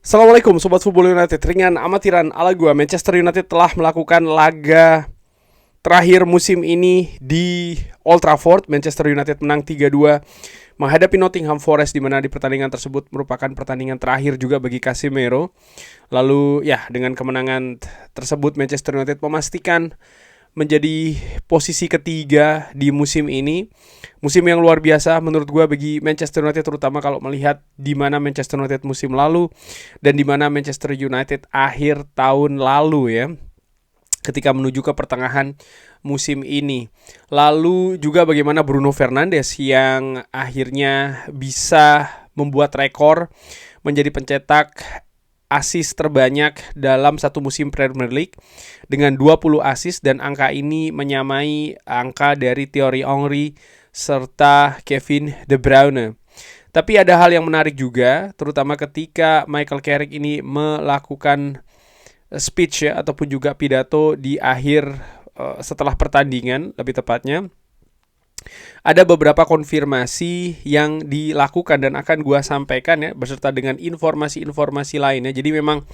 Assalamualaikum Sobat Football United. Ringan amatiran ala gua, Manchester United telah melakukan laga terakhir musim ini di Old Trafford. Manchester United menang 3-2 menghadapi Nottingham Forest, di mana di pertandingan tersebut merupakan pertandingan terakhir juga bagi Casemiro. Lalu ya, dengan kemenangan tersebut Manchester United memastikan menjadi posisi ketiga di musim ini. Musim yang luar biasa menurut gue bagi Manchester United, terutama kalau melihat di mana Manchester United musim lalu dan di mana Manchester United akhir tahun lalu ya, ketika menuju ke pertengahan musim ini. Lalu juga bagaimana Bruno Fernandes yang akhirnya bisa membuat rekor menjadi pencetak assist terbanyak dalam satu musim Premier League dengan 20 assist, dan angka ini menyamai angka dari Thierry Henry serta Kevin De Bruyne. Tapi ada hal yang menarik juga, terutama ketika Michael Carrick ini melakukan speech ya, ataupun juga pidato di akhir setelah pertandingan lebih tepatnya. Ada beberapa konfirmasi yang dilakukan dan akan gua sampaikan ya, beserta dengan informasi-informasi lainnya. Jadi memang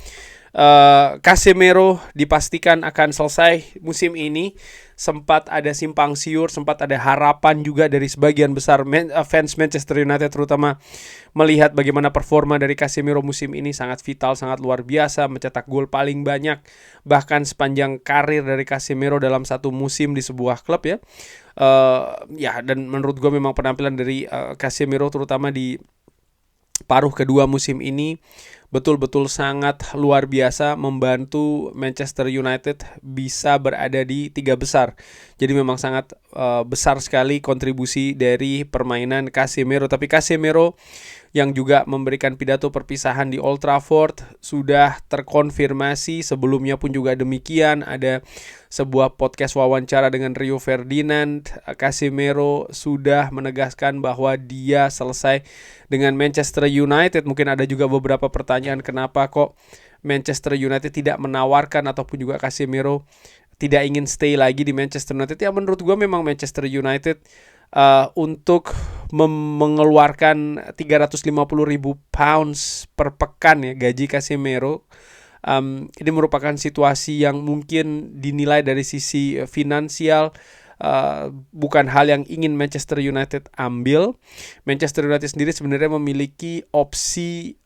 Casemiro dipastikan akan selesai musim ini. Sempat ada simpang siur, sempat ada harapan juga dari sebagian besar fans Manchester United, terutama melihat bagaimana performa dari Casemiro musim ini sangat vital, sangat luar biasa, mencetak gol paling banyak bahkan sepanjang karir dari Casemiro dalam satu musim di sebuah klub ya. Ya, dan menurut gue memang penampilan dari Casemiro terutama di paruh kedua musim ini betul-betul sangat luar biasa, membantu Manchester United bisa berada di tiga besar. Jadi memang sangat besar sekali kontribusi dari permainan Casemiro. Tapi Casemiro yang juga memberikan pidato perpisahan di Old Trafford sudah terkonfirmasi, sebelumnya pun juga demikian. Ada sebuah podcast wawancara dengan Rio Ferdinand, Casemiro sudah menegaskan bahwa dia selesai dengan Manchester United. Mungkin ada juga beberapa pertanyaan, kenapa kok Manchester United tidak menawarkan ataupun juga Casemiro tidak ingin stay lagi di Manchester United. Ya menurut gue memang Manchester United untuk mengeluarkan 350.000 pounds per pekan ya gaji Casemiro. Ini merupakan situasi yang mungkin dinilai dari sisi finansial bukan hal yang ingin Manchester United ambil. Manchester United sendiri sebenarnya memiliki opsi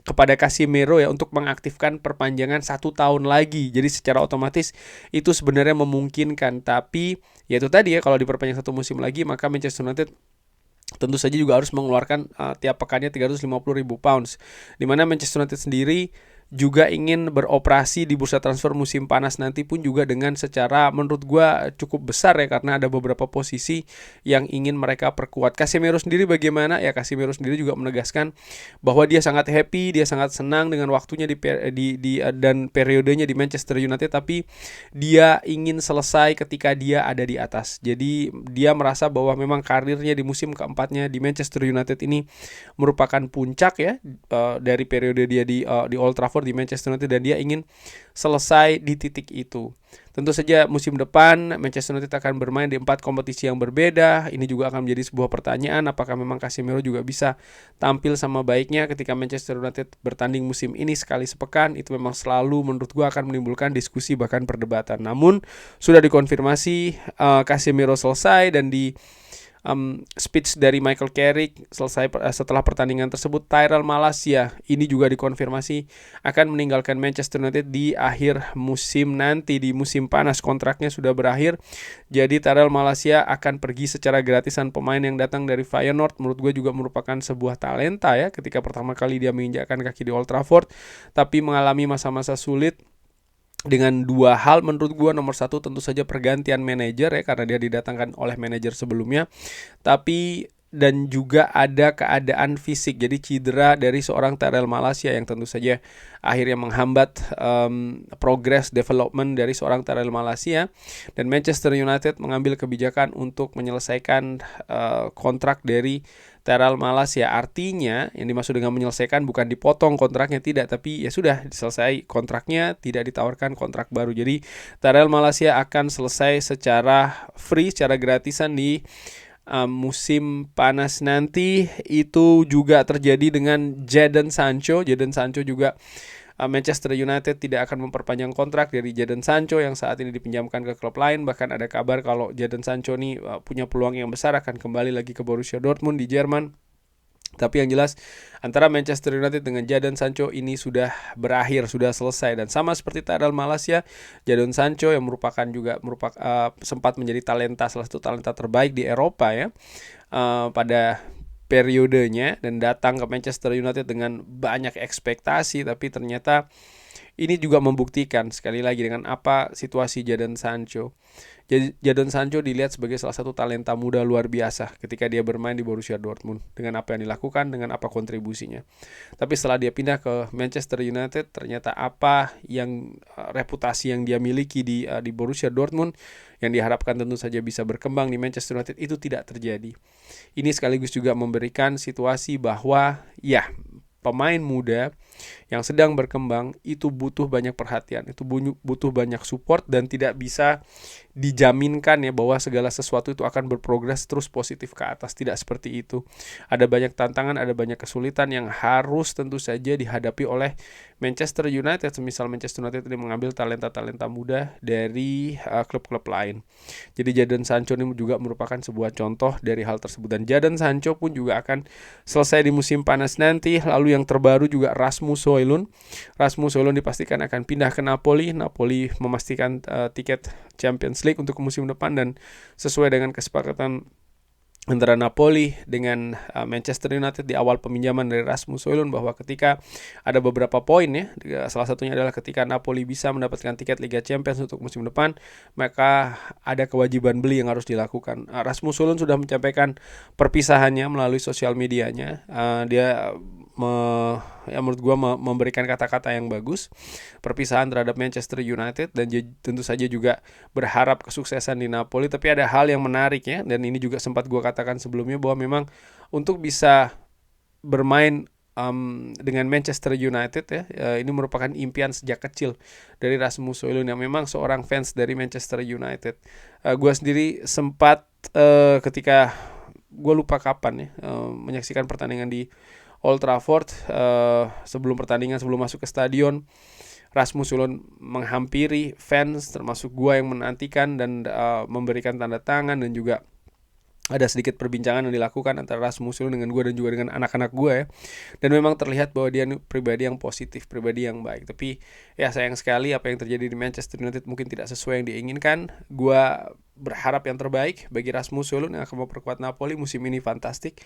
kepada Casemiro ya untuk mengaktifkan perpanjangan 1 tahun lagi. Jadi secara otomatis itu sebenarnya memungkinkan. Tapi ya itu tadi ya, kalau diperpanjang satu musim lagi maka Manchester United tentu saja juga harus mengeluarkan tiap pekannya 350.000 pounds. Dimana Manchester United sendiri juga ingin beroperasi di bursa transfer musim panas nanti pun juga dengan secara menurut gue cukup besar ya, karena ada beberapa posisi yang ingin mereka perkuat. Casemiro sendiri bagaimana? Ya Casemiro sendiri juga menegaskan bahwa dia sangat happy, dia sangat senang dengan waktunya dan periodenya di Manchester United, tapi dia ingin selesai ketika dia ada di atas. Jadi dia merasa bahwa memang karirnya di musim keempatnya di Manchester United ini merupakan puncak ya dari periode dia di Old Trafford di Manchester United, dan dia ingin selesai di titik itu. Tentu saja musim depan Manchester United akan bermain di 4 kompetisi yang berbeda. Ini juga akan menjadi sebuah pertanyaan, apakah memang Casemiro juga bisa tampil sama baiknya ketika Manchester United bertanding musim ini sekali sepekan. Itu memang selalu menurut gue akan menimbulkan diskusi bahkan perdebatan. Namun sudah dikonfirmasi Casemiro selesai, dan di speech dari Michael Carrick selesai setelah pertandingan tersebut, Tyrell Malacia ini juga dikonfirmasi akan meninggalkan Manchester United di akhir musim nanti. Di musim panas kontraknya sudah berakhir, jadi Tyrell Malacia akan pergi secara gratisan. Pemain yang datang dari Feyenoord menurut gue juga merupakan sebuah talenta ya, ketika pertama kali dia menginjakkan kaki di Old Trafford, tapi mengalami masa-masa sulit dengan dua hal menurut gue. Nomor satu tentu saja pergantian manajer ya, karena dia didatangkan oleh manajer sebelumnya, tapi dan juga ada keadaan fisik, jadi cedera dari seorang Tyrell Malacia yang tentu saja akhirnya menghambat progress development dari seorang Tyrell Malacia. Dan Manchester United mengambil kebijakan untuk menyelesaikan kontrak dari Tyrell Malacia. Artinya yang dimaksud dengan menyelesaikan bukan dipotong kontraknya, tidak, tapi ya sudah selesai kontraknya, tidak ditawarkan kontrak baru. Jadi Tyrell Malacia akan selesai secara free, secara gratisan di musim panas nanti itu juga terjadi dengan Jadon Sancho. Jadon Sancho juga Manchester United tidak akan memperpanjang kontrak dari Jadon Sancho yang saat ini dipinjamkan ke klub lain. Bahkan ada kabar kalau Jadon Sancho ini punya peluang yang besar akan kembali lagi ke Borussia Dortmund di Jerman. Tapi yang jelas antara Manchester United dengan Jadon Sancho ini sudah berakhir, sudah selesai. Dan sama seperti Tadal Malaysia, Jadon Sancho yang merupakan sempat menjadi salah satu talenta terbaik di Eropa ya pada periodenya, dan datang ke Manchester United dengan banyak ekspektasi, tapi ternyata ini juga membuktikan sekali lagi dengan apa situasi Jadon Sancho. Jadon Sancho dilihat sebagai salah satu talenta muda luar biasa ketika dia bermain di Borussia Dortmund, dengan apa yang dilakukan, dengan apa kontribusinya. Tapi setelah dia pindah ke Manchester United, ternyata apa yang reputasi yang dia miliki di Borussia Dortmund yang diharapkan tentu saja bisa berkembang di Manchester United itu tidak terjadi. Ini sekaligus juga memberikan situasi bahwa ya, pemain muda yang sedang berkembang itu butuh banyak perhatian, itu butuh banyak support, dan tidak bisa dijaminkan ya bahwa segala sesuatu itu akan berprogres terus positif ke atas. Tidak seperti itu. Ada banyak tantangan, ada banyak kesulitan yang harus tentu saja dihadapi oleh Manchester United. Semisal Manchester United ini mengambil talenta-talenta muda dari klub-klub lain. Jadi Jadon Sancho ini juga merupakan sebuah contoh dari hal tersebut. Dan Jadon Sancho pun juga akan selesai di musim panas nanti. Lalu yang terbaru juga Rasmus Højlund. Rasmus Højlund dipastikan akan pindah ke Napoli. Napoli memastikan tiket Champions League untuk musim depan, dan sesuai dengan kesepakatan antara Napoli dengan Manchester United di awal peminjaman dari Rasmus Højlund, bahwa ketika ada beberapa poin ya, salah satunya adalah ketika Napoli bisa mendapatkan tiket Liga Champions untuk musim depan, maka ada kewajiban beli yang harus dilakukan. Rasmus Højlund sudah menyampaikan perpisahannya melalui sosial medianya. Dia menurut gue memberikan kata-kata yang bagus, perpisahan terhadap Manchester United, dan tentu saja juga berharap kesuksesan di Napoli. Tapi ada hal yang menarik ya, dan ini juga sempat gue katakan sebelumnya, bahwa memang untuk bisa bermain dengan Manchester United ya, ini merupakan impian sejak kecil dari Rasmus Højlund yang memang seorang fans dari Manchester United. Gue sendiri sempat ketika gue lupa kapan ya, menyaksikan pertandingan di Old Trafford, sebelum masuk ke stadion, Rasmus Højlund menghampiri fans termasuk gua yang menantikan, dan memberikan tanda tangan, dan juga ada sedikit perbincangan yang dilakukan antara Rasmus Højlund dengan gua dan juga dengan anak-anak gua ya. Dan memang terlihat bahwa dia pribadi yang positif, pribadi yang baik. Tapi ya sayang sekali apa yang terjadi di Manchester United mungkin tidak sesuai yang diinginkan. Gua berharap yang terbaik bagi Rasmus Højlund yang akan memperkuat Napoli musim ini. Fantastik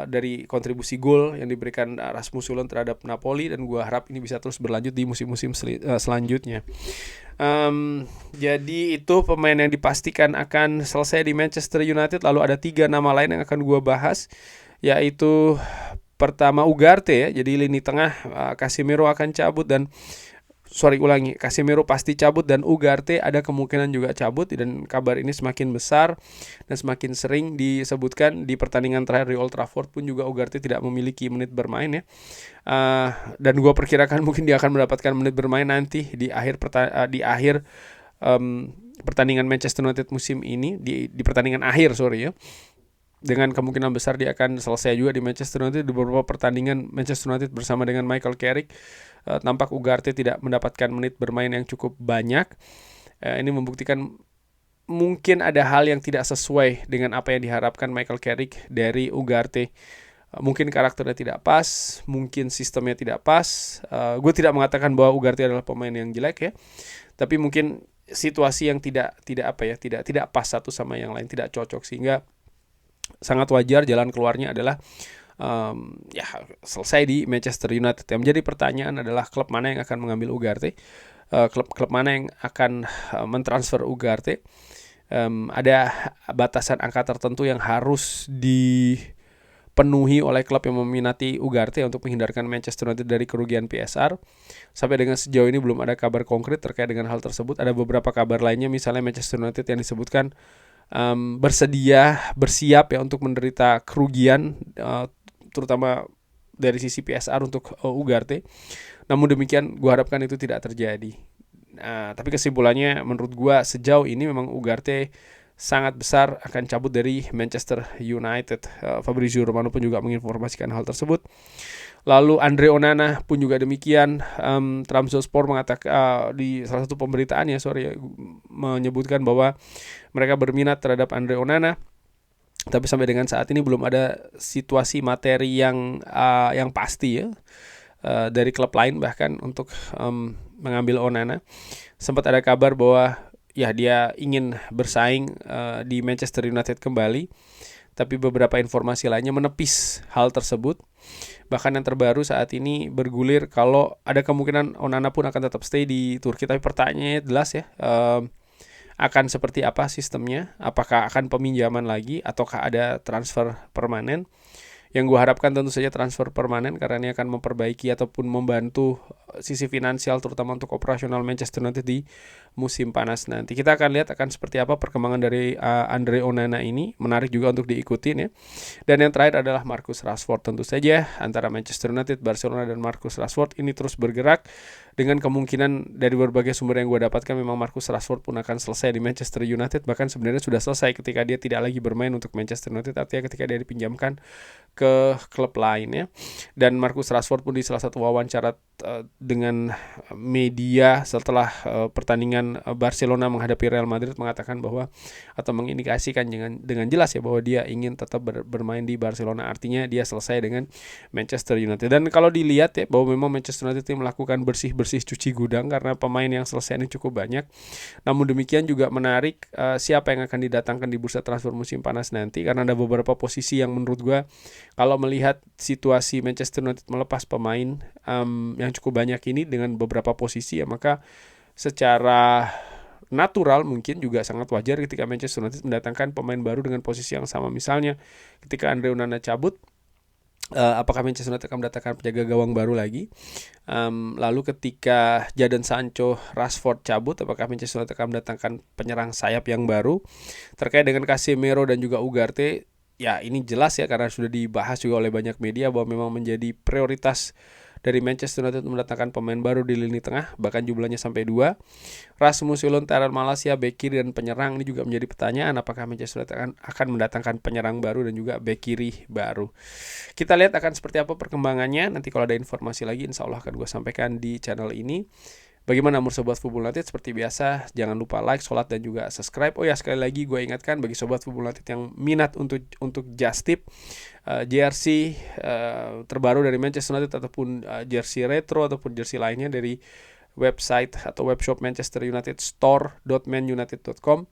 dari kontribusi gol yang diberikan Rasmus Højlund terhadap Napoli, dan gue harap ini bisa terus berlanjut di musim-musim selanjutnya. Jadi itu pemain yang dipastikan akan selesai di Manchester United. Lalu ada 3 nama lain yang akan gue bahas, yaitu pertama Ugarte ya. Jadi lini tengah Casemiro akan cabut, dan Casemiro pasti cabut, dan Ugarte ada kemungkinan juga cabut. Dan kabar ini semakin besar dan semakin sering disebutkan. Di pertandingan terakhir di Old Trafford pun juga Ugarte tidak memiliki menit bermain ya. Dan gue perkirakan mungkin dia akan mendapatkan menit bermain nanti di akhir pertandingan Manchester United musim ini, di pertandingan akhir ya. Dengan kemungkinan besar dia akan selesai juga di Manchester United. Di beberapa pertandingan Manchester United bersama dengan Michael Carrick, tampak Ugarte tidak mendapatkan menit bermain yang cukup banyak. Ini membuktikan mungkin ada hal yang tidak sesuai dengan apa yang diharapkan Michael Carrick dari Ugarte. Mungkin karakternya tidak pas, mungkin sistemnya tidak pas. Gue tidak mengatakan bahwa Ugarte adalah pemain yang jelek ya, tapi mungkin situasi yang tidak pas satu sama yang lain, tidak cocok, sehingga sangat wajar jalan keluarnya adalah selesai di Manchester United. Yang menjadi pertanyaan adalah klub mana yang akan mengambil Ugarte, klub mana yang akan mentransfer Ugarte. Ada batasan angka tertentu yang harus dipenuhi oleh klub yang meminati Ugarte untuk menghindarkan Manchester United dari kerugian PSR. Sampai dengan sejauh ini belum ada kabar konkret terkait dengan hal tersebut. Ada beberapa kabar lainnya, misalnya Manchester United yang disebutkan bersiap ya untuk menderita kerugian, terutama dari sisi PSR untuk Ugarte. Namun demikian gue harapkan itu tidak terjadi. Tapi kesimpulannya menurut gue sejauh ini memang Ugarte sangat besar akan cabut dari Manchester United. Fabrizio Romano pun juga menginformasikan hal tersebut. Lalu Andre Onana pun juga demikian. Trabzonspor mengatakan di salah satu pemberitaan menyebutkan bahwa mereka berminat terhadap Andre Onana. Tapi sampai dengan saat ini belum ada situasi materi yang pasti ya dari klub lain bahkan untuk mengambil Onana. Sempat ada kabar bahwa ya dia ingin bersaing di Manchester United kembali, tapi beberapa informasi lainnya menepis hal tersebut. Bahkan yang terbaru saat ini bergulir kalau ada kemungkinan Onana pun akan tetap stay di Turki. Tapi pertanyaannya jelas ya, akan seperti apa sistemnya? Apakah akan peminjaman lagi ataukah ada transfer permanen? Yang gue harapkan tentu saja transfer permanen, karena ini akan memperbaiki ataupun membantu sisi finansial terutama untuk operasional Manchester United di musim panas nanti. Kita akan lihat akan seperti apa perkembangan dari Andre Onana ini. Menarik juga untuk diikutin ya. Dan yang terakhir adalah Marcus Rashford. Tentu saja antara Manchester United, Barcelona, dan Marcus Rashford ini terus bergerak. Dengan kemungkinan dari berbagai sumber yang gue dapatkan memang Marcus Rashford pun akan selesai di Manchester United. Bahkan sebenarnya sudah selesai ketika dia tidak lagi bermain untuk Manchester United, artinya ketika dia dipinjamkan ke klub lainnya. Dan Marcus Rashford pun di salah satu wawancara dengan media setelah pertandingan Barcelona menghadapi Real Madrid mengatakan bahwa atau mengindikasikan dengan jelas ya bahwa dia ingin tetap bermain di Barcelona, artinya dia selesai dengan Manchester United. Dan kalau dilihat ya bahwa memang Manchester United ini melakukan bersih cuci gudang karena pemain yang selesai ini cukup banyak. Namun demikian juga menarik siapa yang akan didatangkan di bursa transfer musim panas nanti, karena ada beberapa posisi yang menurut gue kalau melihat situasi Manchester United melepas pemain yang cukup banyak ini dengan beberapa posisi ya, maka secara natural mungkin juga sangat wajar ketika Manchester United mendatangkan pemain baru dengan posisi yang sama. Misalnya ketika Andre Onana cabut, apakah Manchester United akan mendatangkan penjaga gawang baru lagi? Lalu ketika Jadon Sancho, Rashford cabut, apakah Manchester United akan mendatangkan penyerang sayap yang baru? Terkait dengan Casemiro dan juga Ugarte, ya ini jelas ya karena sudah dibahas juga oleh banyak media bahwa memang menjadi prioritas dari Manchester United mendatangkan pemain baru di lini tengah, bahkan jumlahnya sampai 2. Rasmus Højlund, Tyrell Malacia, bek kiri dan penyerang ini juga menjadi pertanyaan, apakah Manchester United akan mendatangkan penyerang baru dan juga bek kiri baru. Kita lihat akan seperti apa perkembangannya. Nanti kalau ada informasi lagi insya Allah akan gue sampaikan di channel ini. Bagaimana menurut Sobat Football United? Seperti biasa, jangan lupa like, sholat, dan juga subscribe. Oh ya, sekali lagi gue ingatkan bagi Sobat Football United yang minat untuk just tip jersey terbaru dari Manchester United ataupun jersey retro ataupun jersey lainnya dari website atau webshop Manchester United store.manunited.com.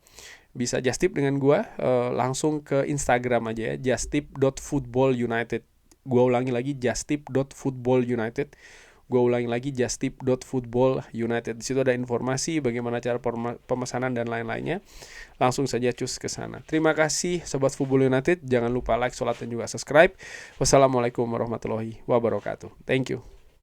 Bisa just tip dengan gue langsung ke Instagram aja ya, justtip.footballunited. Gue ulangi lagi, justtip.footballunited. Gue ulangi lagi, justtip.footballunited. Di situ ada informasi bagaimana cara pemesanan dan lain-lainnya. Langsung saja cus ke sana. Terima kasih Sobat Football United. Jangan lupa like, sholat, dan juga subscribe. Wassalamualaikum warahmatullahi wabarakatuh. Thank you.